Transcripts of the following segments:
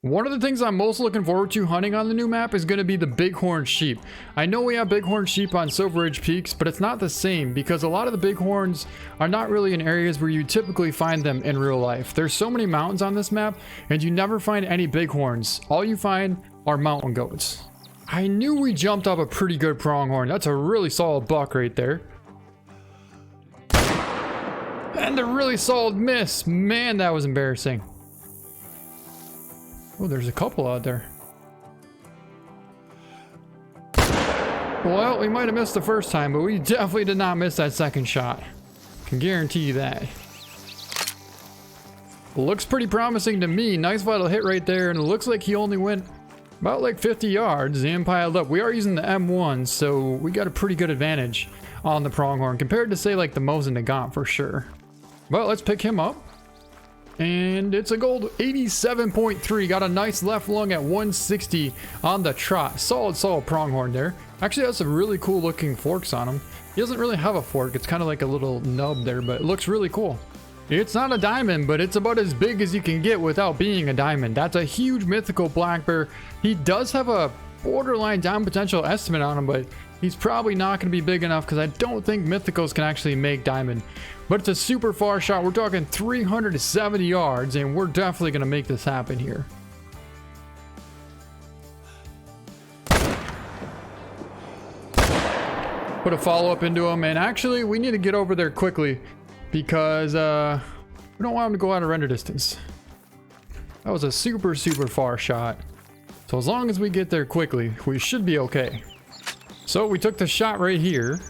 One of the things I'm most looking forward to hunting on the new map is going to be the bighorn sheep. I know we have bighorn sheep on Silver Ridge Peaks, but it's not the same because a lot of the bighorns are not really in areas where you typically find them in real life. There's so many mountains on this map and you never find any bighorns. All you find are mountain goats. I knew we jumped up a pretty good pronghorn. That's a really solid buck right there. And a really solid miss. Man, that was embarrassing. Oh, there's a couple out there. Well, we might have missed the first time, but we definitely did not miss that second shot. Can guarantee you that. Looks pretty promising to me. Nice vital hit right there, and it looks like he only went about like 50 yards and piled up. We are using the M1, so we got a pretty good advantage on the pronghorn compared to say like the Mosin Nagant for sure. Well, let's pick him up. And it's a gold 87.3. Got a nice left lung at 160 on the trot. Solid pronghorn there. Actually has some really cool looking forks on him. He doesn't really have a fork. It's kind of like a little nub there, but it looks really cool. It's not a diamond, but it's about as big as you can get without being a diamond. That's a huge mythical black bear. He does have a borderline down potential estimate on him, but he's probably not going to be big enough because I don't think mythicals can actually make diamond. But it's a super far shot. We're talking 370 yards, and we're definitely going to make this happen here. Put a follow-up into him, and actually, we need to get over there quickly because we don't want him to go out of render distance. That was a super far shot. So as long as we get there quickly, we should be okay. So we took the shot right here.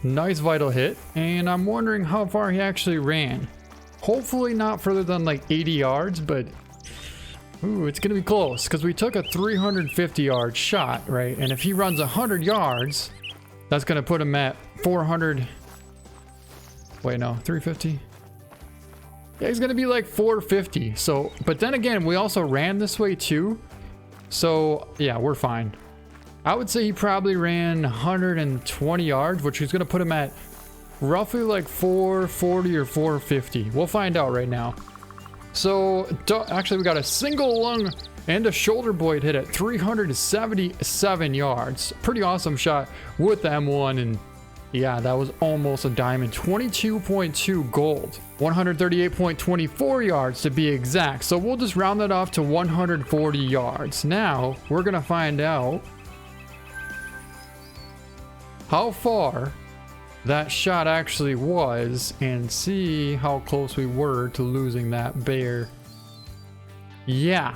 Nice vital hit, and I'm wondering how far he actually ran. Hopefully not further than like 80 yards, but ooh, it's gonna be close because we took a 350 yard shot, right? And if he runs 100 yards, that's gonna put him at 400. Wait, no, 350. Yeah, he's gonna be like 450. So, but then again, we also ran this way too. So yeah, we're fine. I would say he probably ran 120 yards, which is going to put him at roughly like 440 or 450. We'll find out right now. So actually we got a single lung and a shoulder blade hit at 377 yards. Pretty awesome shot with the M1, and yeah, that was almost a diamond. 22.2 gold, 138.24 yards to be exact. So we'll just round that off to 140 yards. Now we're going to find out how far that shot actually was and see how close we were to losing that bear. Yeah,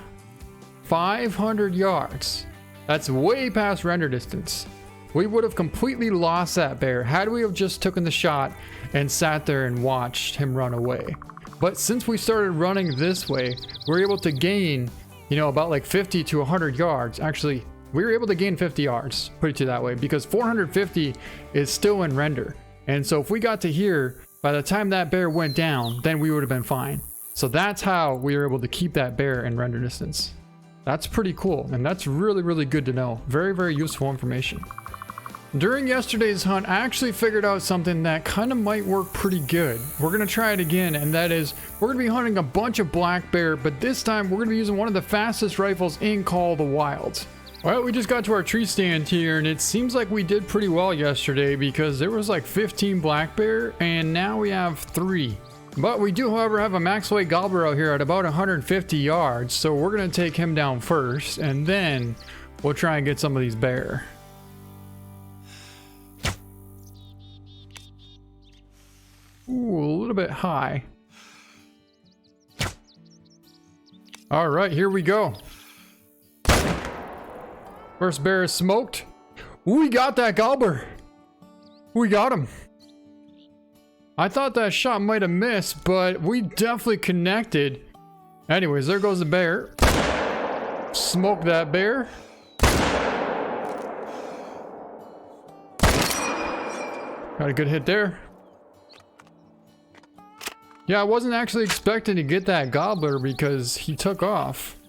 500 yards. That's way past render distance. We would have completely lost that bear had we have just taken the shot and sat there and watched him run away. But since we started running this way, we were able to gain, you know, about like 50 to 100 yards. Actually, we were able to gain 50 yards, put it to that way, because 450 is still in render. And so if we got to here, by the time that bear went down, then we would have been fine. So that's how we were able to keep that bear in render distance. That's pretty cool, and that's really good to know. Very useful information. During yesterday's hunt, I actually figured out something that kind of might work pretty good. We're going to try it again, and that is, we're going to be hunting a bunch of black bear, but this time we're going to be using one of the fastest rifles in Call of the Wild. Well, we just got to our tree stand here, and it seems like we did pretty well yesterday because there was like 15 black bear, and now we have 3. But we do, however, have a max weight gobbler out here at about 150 yards, so we're going to take him down first, and then we'll try and get some of these bear. Ooh, a little bit high. All right, here we go. First bear is smoked. We got that gobbler. We got him. I thought that shot might have missed, but we definitely connected. Anyways, there goes the bear. Smoke that bear. Got a good hit there. Yeah, I wasn't actually expecting to get that gobbler because he took off.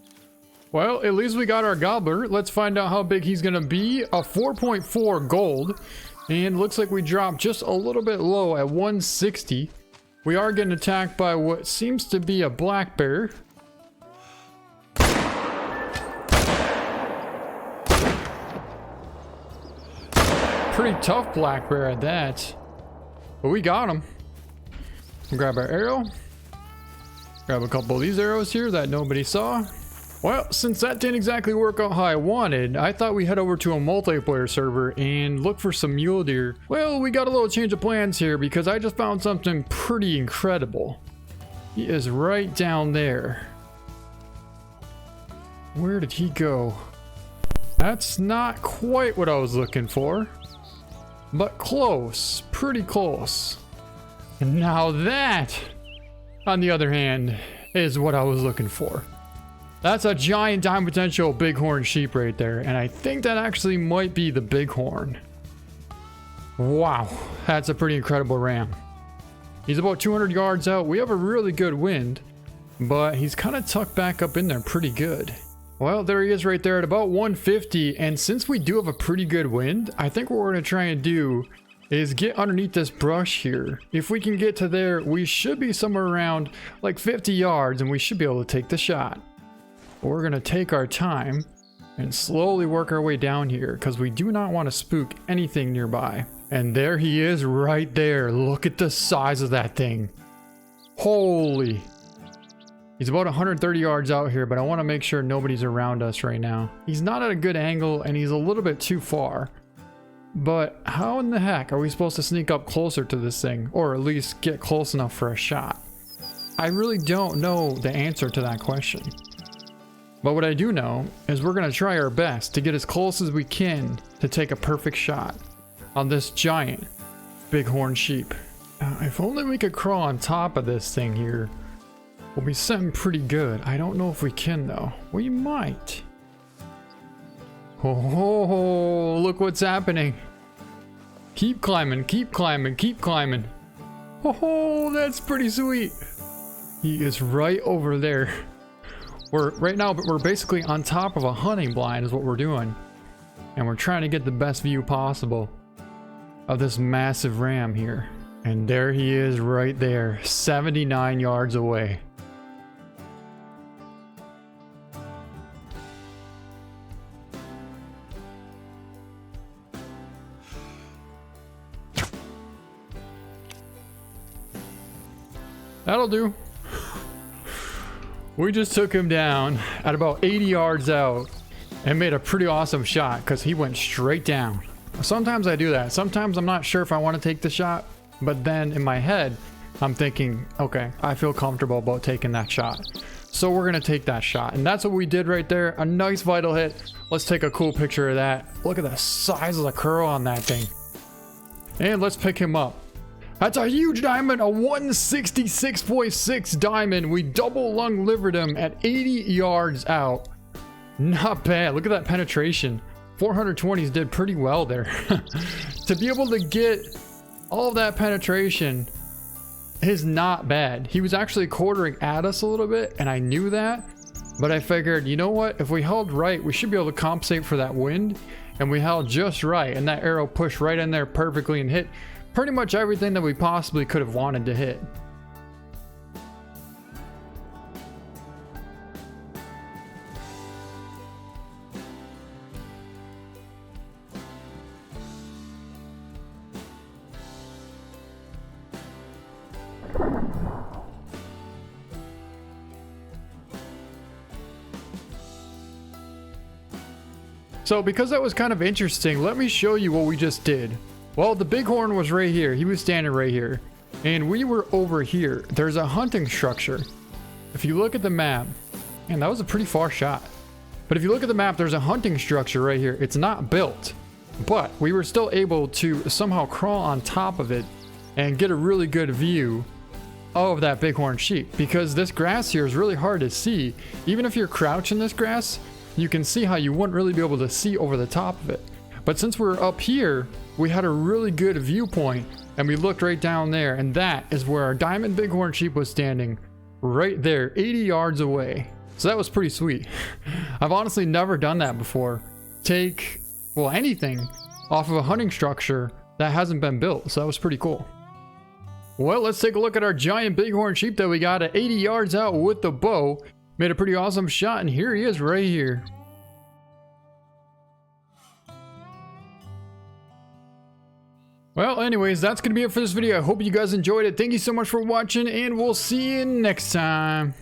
Well, at least we got our gobbler. Let's find out how big he's gonna be. A 4.4 gold. And looks like we dropped just a little bit low at 160. We are getting attacked by what seems to be a black bear. Pretty tough black bear at that. But we got him. Grab our arrow. Grab a couple of these arrows here that nobody saw. Well, since that didn't exactly work out how I wanted, I thought we'd head over to a multiplayer server and look for some mule deer. Well, we got a little change of plans here because I just found something pretty incredible. He is right down there. Where did he go? That's not quite what I was looking for, but close, pretty close. And now that, on the other hand, is what I was looking for. That's a giant diamond potential bighorn sheep right there, and I think that actually might be the bighorn. Wow, that's a pretty incredible ram. He's about 200 yards out. We have a really good wind, but he's kind of tucked back up in there pretty good. Well, there he is right there at about 150, and since we do have a pretty good wind, I think what we're going to try and do is get underneath this brush here. If we can get to there, we should be somewhere around like 50 yards, and we should be able to take the shot. But we're going to take our time and slowly work our way down here because we do not want to spook anything nearby. And there he is right there. Look at the size of that thing. Holy. He's about 130 yards out here, but I want to make sure nobody's around us right now. He's not at a good angle and he's a little bit too far. But how in the heck are we supposed to sneak up closer to this thing, or at least get close enough for a shot? I really don't know the answer to that question. But what I do know is we're going to try our best to get as close as we can to take a perfect shot on this giant bighorn sheep. If only we could crawl on top of this thing here, we'll be something pretty good. I don't know if we can though. We might. Oh, look what's happening. Keep climbing, keep climbing, keep climbing. Oh, that's pretty sweet. He is right over there. Right now we're basically on top of a hunting blind is what we're doing. And we're trying to get the best view possible of this massive ram here. And there he is right there, 79 yards away. That'll do. We just took him down at about 80 yards out and made a pretty awesome shot because he went straight down. Sometimes I do that. Sometimes I'm not sure if I want to take the shot, but then in my head, I'm thinking, okay, I feel comfortable about taking that shot. So we're going to take that shot. And that's what we did right there. A nice vital hit. Let's take a cool picture of that. Look at the size of the curl on that thing. And let's pick him up. That's a huge diamond, a 166.6 diamond. We double lung livered him at 80 yards out. Not bad. Look at that penetration. 420s did pretty well there. To be able to get all of that penetration is not bad. He was actually quartering at us a little bit, and I knew that. But I figured, you know what? If we held right, we should be able to compensate for that wind. And we held just right, and that arrow pushed right in there perfectly and hit pretty much everything that we possibly could have wanted to hit. So because that was kind of interesting, let me show you what we just did. Well, the bighorn was right here. He was standing right here. And we were over here. There's a hunting structure. If you look at the map, and that was a pretty far shot. But if you look at the map, there's a hunting structure right here. It's not built, but we were still able to somehow crawl on top of it and get a really good view of that bighorn sheep, because this grass here is really hard to see. Even if you're crouching this grass, you can see how you wouldn't really be able to see over the top of it. But since we're up here, we had a really good viewpoint and we looked right down there, and that is where our diamond bighorn sheep was standing right there, 80 yards away. So that was pretty sweet. I've honestly never done that before. Take, well, anything off of a hunting structure that hasn't been built. So that was pretty cool. Well, let's take a look at our giant bighorn sheep that we got at 80 yards out with the bow. Made a pretty awesome shot, and here he is right here. Well, anyways, that's going to be it for this video. I hope you guys enjoyed it. Thank you so much for watching, and we'll see you next time.